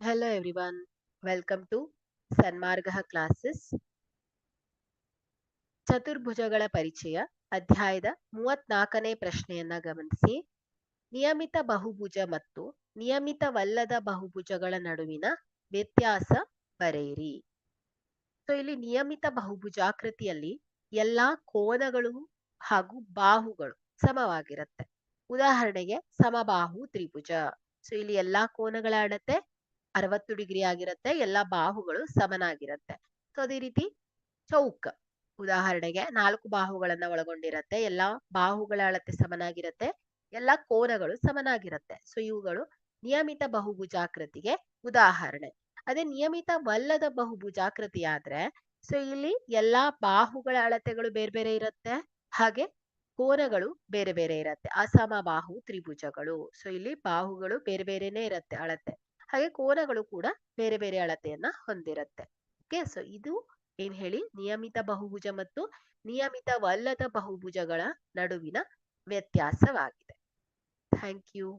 Hello everyone, welcome to Sanmarga classes. ಚತುರ್ಭುಜಗಳ ಪರಿಚಯ ಅಧ್ಯಾಯದ 34ನೇ ಪ್ರಶ್ನೆಯನ್ನ ಗಮನಿಸಿ. ನಿಯಮಿತ ಬಹುಭುಜ ಮತ್ತು ನಿಯಮಿತವಲ್ಲದ ಬಹುಭುಜಗಳ ನಡುವಿನ ವ್ಯತ್ಯಾಸ ಬರೆಯಿರಿ. ಸೊ ಇಲ್ಲಿ ನಿಯಮಿತ ಬಹುಭುಜಾಕೃತಿಯಲ್ಲಿ ಎಲ್ಲಾ ಕೋನಗಳು ಹಾಗೂ ಬಾಹುಗಳು ಸಮವಾಗಿರುತ್ತೆ. ಉದಾಹರಣೆಗೆ ಸಮಬಾಹು ತ್ರಿಭುಜ. ಸೊ ಇಲ್ಲಿ ಎಲ್ಲಾ ಕೋನಗಳ ಅಳತೆ 60 ಡಿಗ್ರಿ ಆಗಿರುತ್ತೆ, ಎಲ್ಲಾ ಬಾಹುಗಳು ಸಮನಾಗಿರುತ್ತೆ. ಸೊ ಅದೇ ರೀತಿ ಚೌಕ, ಉದಾಹರಣೆಗೆ 4 ಬಾಹುಗಳನ್ನ ಒಳಗೊಂಡಿರತ್ತೆ, ಎಲ್ಲಾ ಬಾಹುಗಳ ಅಳತೆ ಸಮನಾಗಿರುತ್ತೆ, ಎಲ್ಲಾ ಕೋನಗಳು ಸಮನಾಗಿರುತ್ತೆ. ಸೊ ಇವುಗಳು ನಿಯಮಿತ ಬಹುಭುಜಾಕೃತಿಗೆ ಉದಾಹರಣೆ. ಅದೇ ನಿಯಮಿತವಲ್ಲದ ಬಹುಭುಜಾಕೃತಿ ಆದ್ರೆ ಸೊ ಇಲ್ಲಿ ಎಲ್ಲಾ ಬಾಹುಗಳ ಅಳತೆಗಳು ಬೇರೆ ಬೇರೆ ಇರುತ್ತೆ, ಹಾಗೆ ಕೋನಗಳು ಬೇರೆ ಬೇರೆ ಇರುತ್ತೆ. ಅಸಮಬಾಹು ತ್ರಿಭುಜಗಳು. ಸೊ ಇಲ್ಲಿ ಬಾಹುಗಳು ಬೇರೆ ಬೇರೆನೆ ಇರುತ್ತೆ ಅಳತೆ, ಹಾಗೆ ಕೋನಗಳು ಕೂಡ ಬೇರೆ ಬೇರೆ ಅಳತೆಯನ್ನ ಹೊಂದಿರುತ್ತೆ. ಓಕೆ, ಸೊ ಇದು ಏನ್ ಹೇಳಿ ನಿಯಮಿತ ಬಹುಭುಜ ಮತ್ತು ನಿಯಮಿತವಲ್ಲದ ಬಹುಭುಜಗಳ ನಡುವಿನ ವ್ಯತ್ಯಾಸವಾಗಿದೆ. Thank you.